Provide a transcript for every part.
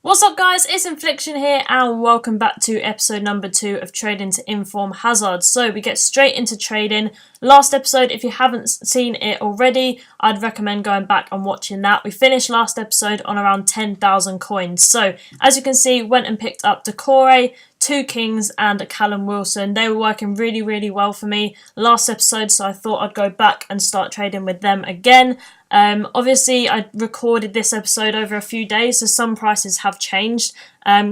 What's up guys, it's Infliction here and welcome back to episode number 2 of Trading to Inform Hazard. So we get straight into trading. Last episode, if you haven't seen it already, I'd recommend going back and watching that. We finished last episode on around 10,000 coins. So as you can see, went and picked up Decore, 2 Kings and a Callum Wilson. They were working really well for me last episode, so I thought I'd go back and start trading with them again. Obviously I recorded this episode over a few days, so some prices have changed.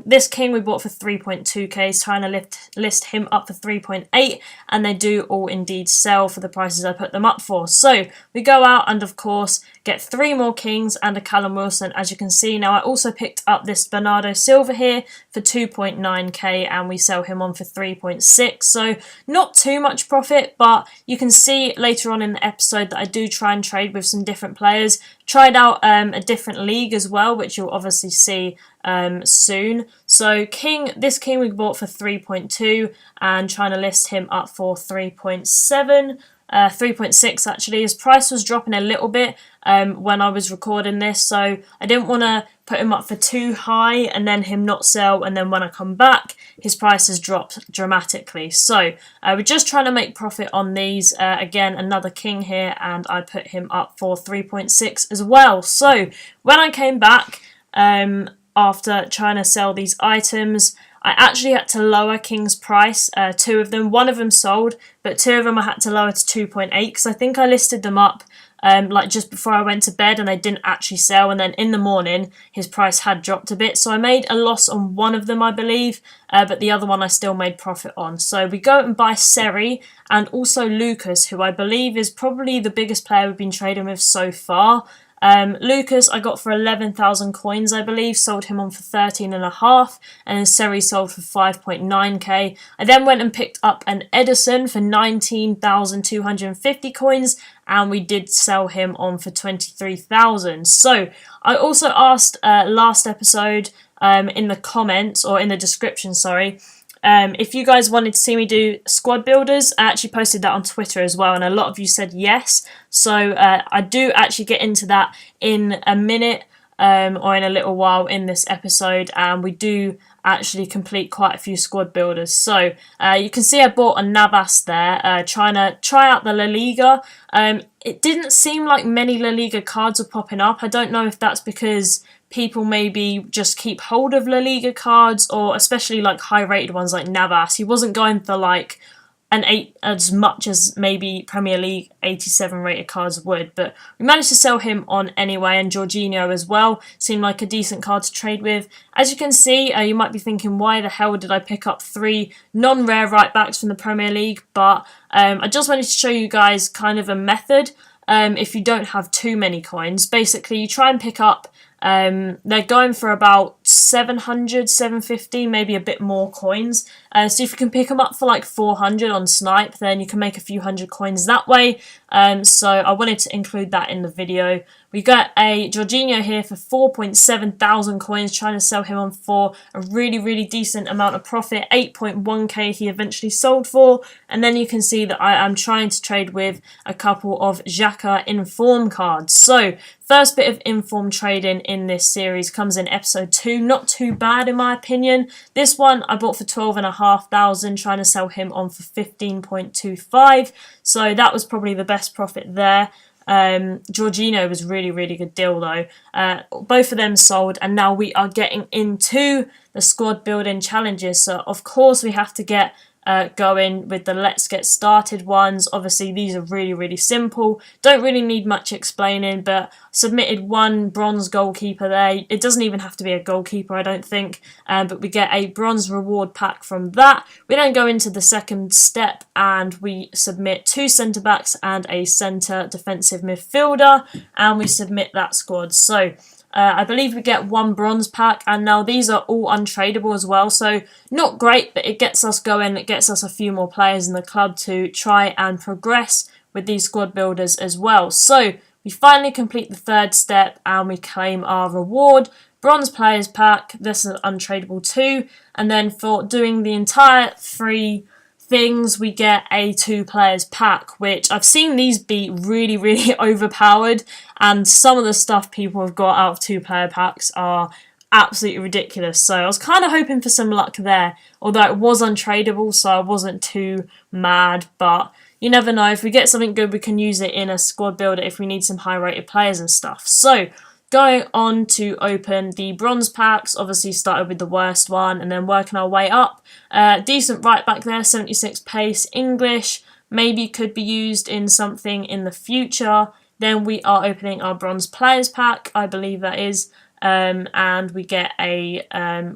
This king we bought for 3.2k, trying to list him up for 3.8, and they do all indeed sell for the prices I put them up for. So we go out and of course get 3 more kings and a Callum Wilson, as you can see. Now I also picked up this Bernardo Silva here for 2.9k and we sell him on for 3.6, so not too much profit, but you can see later on in the episode that I do try and trade with some different players. Tried out a different league as well, which you'll obviously see soon. So this king we bought for 3.2 and trying to list him up for 3.7. 3.6 actually. His price was dropping a little bit when I was recording this, so I didn't want to put him up for too high and then him not sell, and then when I come back his price has dropped dramatically. So we're just trying to make profit on these. Again, another king here and I put him up for 3.6 as well. So when I came back after trying to sell these items, I actually had to lower King's price, 2 of them. 1 of them sold, but 2 of them I had to lower to 2.8 because I think I listed them up like just before I went to bed and they didn't actually sell, and then in the morning his price had dropped a bit. So I made a loss on 1 of them, I believe, but the other one I still made profit on. So we go and buy Seri and also Lucas, who I believe is probably the biggest player we've been trading with so far. Lucas I got for 11,000 coins, I believe, sold him on for 13.5, and then Seri sold for 5.9k. I then went and picked up an Edison for 19,250 coins, and we did sell him on for 23,000. So I also asked last episode in the comments, or in the description, sorry, if you guys wanted to see me do squad builders. I actually posted that on Twitter as well, and a lot of you said yes. So I do actually get into that in a minute or in a little while in this episode, and we do actually complete quite a few squad builders. So you can see I bought a Navas there, trying to try out the La Liga. It didn't seem like many La Liga cards were popping up. I don't know if that's because people maybe just keep hold of La Liga cards, or especially like high rated ones like Navas. He wasn't going for like an 8 as much as maybe Premier League 87 rated cards would, but we managed to sell him on anyway. And Jorginho as well seemed like a decent card to trade with. As you can see, you might be thinking, why the hell did I pick up 3 non-rare right backs from the Premier League? But I just wanted to show you guys kind of a method. If you don't have too many coins, basically you try and pick up, they're going for about 700, 750, maybe a bit more coins. So if you can pick them up for like 400 on Snipe, then you can make a few hundred coins that way. So I wanted to include that in the video. We got a Jorginho here for 4.7 thousand coins, trying to sell him on for a really decent amount of profit. 8.1k he eventually sold for. And then you can see that I am trying to trade with a couple of Xhaka Inform cards. So first bit of Inform trading in this series comes in episode 2. Not too bad in my opinion. This one I bought for 12,500, trying to sell him on for 15.25. So that was probably the best profit there. Jorginho was really good deal though. Both of them sold, and now we are getting into the squad building challenges. So of course we have to get going with the let's get started ones. Obviously these are really simple, don't really need much explaining, but submitted 1 bronze goalkeeper there. It doesn't even have to be a goalkeeper, I don't think, but we get a bronze reward pack from that. We then go into the second step and we submit 2 centre backs and a centre defensive midfielder, and we submit that squad. So I believe we get 1 bronze pack, and now these are all untradeable as well, so not great, but it gets us going. It gets us a few more players in the club to try and progress with these squad builders as well. So we finally complete the 3rd step and we claim our reward. Bronze players pack, this is untradeable too, and then for doing the entire 3 things we get a 2 players pack, which I've seen these be really overpowered, and some of the stuff people have got out of 2 player packs are absolutely ridiculous. So I was kind of hoping for some luck there, although it was untradeable, so I wasn't too mad. But you never know. If we get something good, we can use it in a squad builder if we need some high-rated players and stuff. So going on to open the bronze packs, obviously started with the worst one and then working our way up. Decent right back there, 76 pace, English, maybe could be used in something in the future. Then we are opening our bronze players pack, I believe that is. And we get a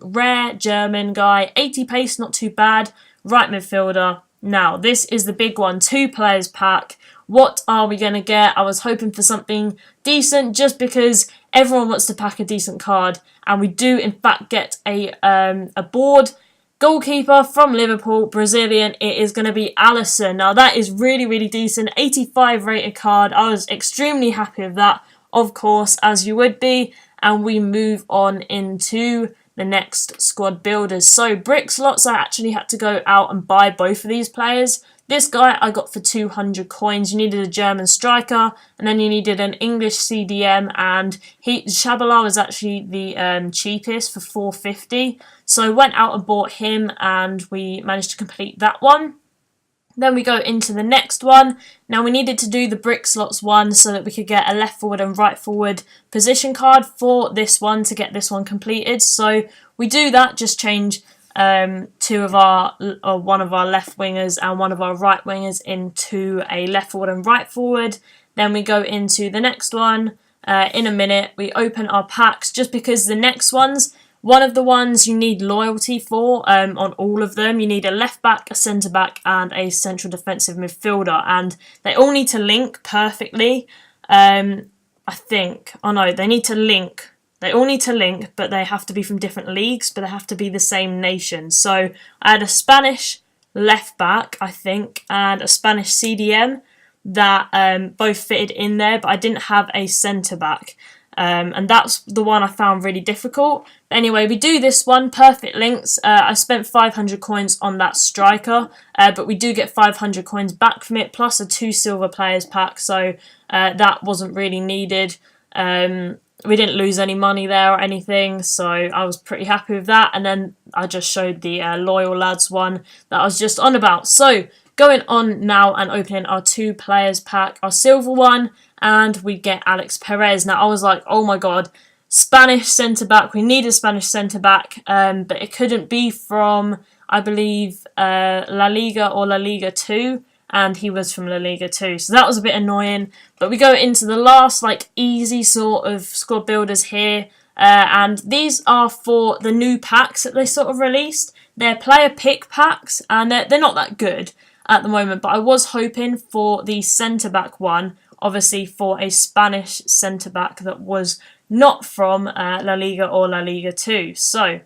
rare German guy, 80 pace, not too bad, right midfielder. Now, this is the big one, 2 players pack. What are we going to get? I was hoping for something decent just because everyone wants to pack a decent card. And we do, in fact, get a board goalkeeper from Liverpool, Brazilian. It is going to be Alisson. Now, that is really, really decent. 85 rated card. I was extremely happy with that, of course, as you would be. And we move on into the next squad builders. So brick slots, I actually had to go out and buy both of these players. This guy I got for 200 coins. You needed a German striker, and then you needed an English CDM, and Shabala was actually the cheapest for 450. So I went out and bought him, and we managed to complete that one. Then we go into the next one. Now we needed to do the brick slots one so that we could get a left forward and right forward position card for this one to get this one completed. So we do that, just change one of our left wingers and one of our right wingers into a left forward and right forward. Then we go into the next one in a minute. We open our packs just because the next ones, one of the ones you need loyalty for on all of them. You need a left back, a centre back and a central defensive midfielder, and they all need to link perfectly. I think, oh no, they need to link. They all need to link, but they have to be from different leagues, but they have to be the same nation. So I had a Spanish left back, I think, and a Spanish CDM that both fitted in there, but I didn't have a centre back. And that's the one I found really difficult. But anyway, we do this one, perfect links. I spent 500 coins on that striker, but we do get 500 coins back from it, plus a 2 silver players pack, so that wasn't really needed. We didn't lose any money there or anything, so I was pretty happy with that. And then I just showed the Loyal Lads one that I was just on about. So going on now and opening our 2 players pack, our silver one, and we get Alex Perez. Now I was like, oh my god, Spanish centre back. We need a Spanish centre back, but it couldn't be from, I believe, La Liga or La Liga 2. And he was from La Liga 2, so that was a bit annoying. But we go into the last, like, easy sort of squad builders here. And these are for the new packs that they sort of released. They're player pick packs, and they're not that good at the moment. But I was hoping for the centre-back one, obviously for a Spanish centre-back that was not from La Liga or La Liga 2. So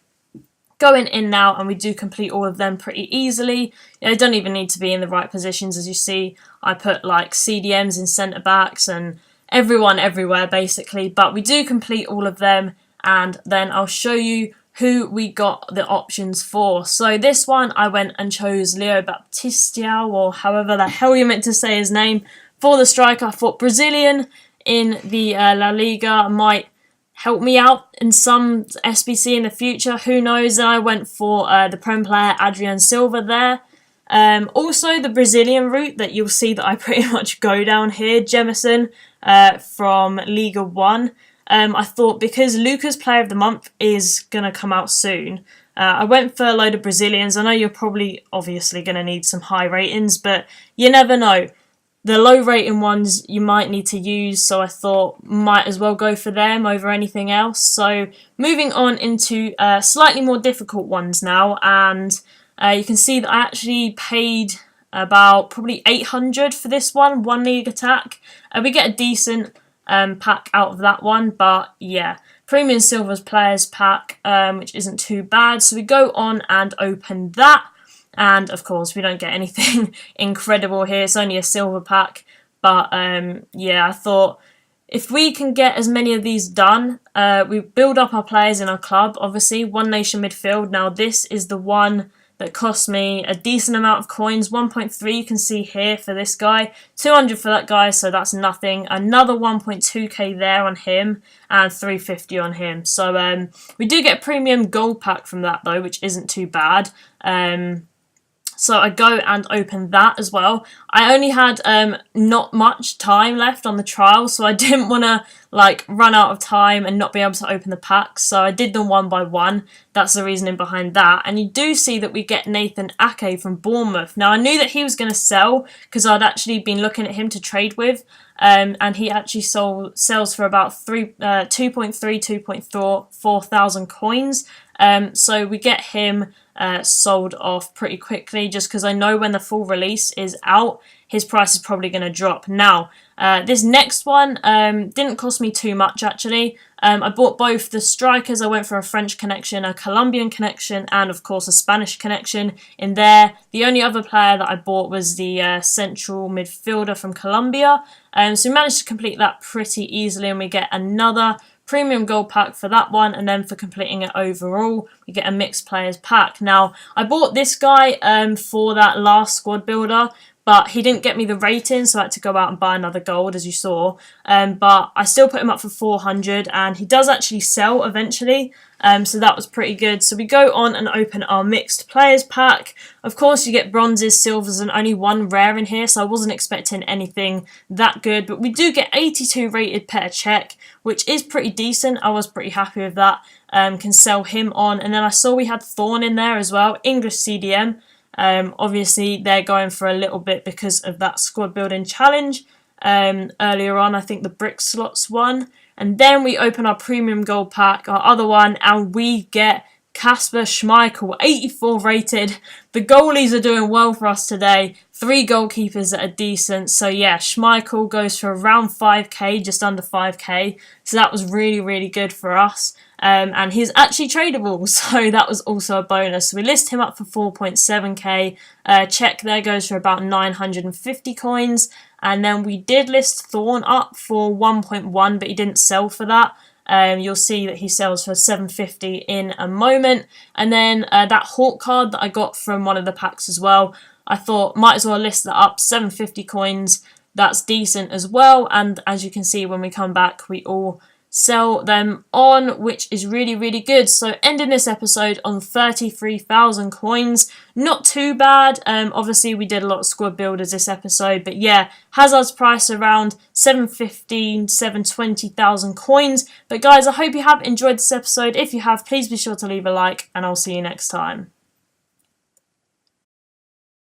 going in now, and we do complete all of them pretty easily. They don't even need to be in the right positions. As you see, I put like CDMs in centre backs and everyone everywhere basically, but we do complete all of them, and then I'll show you who we got the options for. So this one I went and chose Leo Baptista, or however the hell you meant to say his name, for the striker. I thought Brazilian in the La Liga might help me out in some SBC in the future, who knows. And I went for the Prem player Adrian Silva there. Also the Brazilian route that you'll see that I pretty much go down here, Jemison from Liga 1. I thought because Lucas Player of the Month is going to come out soon, I went for a load of Brazilians. I know you're probably obviously going to need some high ratings, but you never know. The low rating ones you might need to use, so I thought might as well go for them over anything else. So moving on into slightly more difficult ones now, and you can see that I actually paid about probably 800 for this one league attack. We get a decent pack out of that one, but yeah, Premium Silvers Players pack, which isn't too bad. So we go on and open that. And of course, we don't get anything incredible here. It's only a silver pack. But yeah, I thought if we can get as many of these done, we build up our players in our club. Obviously, One Nation midfield. Now, this is the one that cost me a decent amount of coins. 1.3 you can see here for this guy, 200 for that guy, so that's nothing. Another 1.2k there on him, and 350 on him. So we do get a premium gold pack from that though, which isn't too bad. So I go and open that as well. I only had not much time left on the trial, so I didn't want to like run out of time and not be able to open the packs. So I did them one by one. That's the reasoning behind that. And you do see that we get Nathan Ake from Bournemouth. Now I knew that he was going to sell because I'd actually been looking at him to trade with. And he actually sells for about 2.4 thousand coins. So we get him sold off pretty quickly, just because I know when the full release is out, his price is probably going to drop. Now, this next one didn't cost me too much actually. I bought both the strikers. I went for a French connection, a Colombian connection, and of course a Spanish connection in there. The only other player that I bought was the central midfielder from Colombia. So we managed to complete that pretty easily, and we get another premium gold pack for that one, and then for completing it overall we get a mixed players pack. Now I bought this guy for that last squad builder, but he didn't get me the rating, so I had to go out and buy another gold, as you saw. But I still put him up for 400, and he does actually sell eventually, so that was pretty good. So we go on and open our mixed players pack. Of course, you get bronzes, silvers, and only one rare in here, so I wasn't expecting anything that good. But we do get 82 rated Petr Cech, which is pretty decent. I was pretty happy with that. Can sell him on. And then I saw we had Thorn in there as well, English CDM. Obviously, they're going for a little bit because of that squad building challenge earlier on. I think the brick slots one. And then we open our premium gold pack, our other one, and we get Kasper Schmeichel, 84 rated. The goalies are doing well for us today. 3 goalkeepers that are decent. So yeah, Schmeichel goes for around 5k, just under 5k. So that was really, really good for us. And he's actually tradable, so that was also a bonus. So we list him up for 4.7k. Cech there goes for about 950 coins. And then we did list Thorn up for 1.1, but he didn't sell for that. You'll see that he sells for 750 in a moment. And then that Hawk card that I got from one of the packs as well, I thought might as well list that up, 750 coins. That's decent as well. And as you can see, when we come back, we all sell them on, which is really, really good. So ending this episode on 33,000 coins, not too bad. Obviously we did a lot of squad builders this episode, but yeah, Hazard's price around 715, 720,000 coins. But guys, I hope you have enjoyed this episode. If you have, please be sure to leave a like, and I'll see you next time.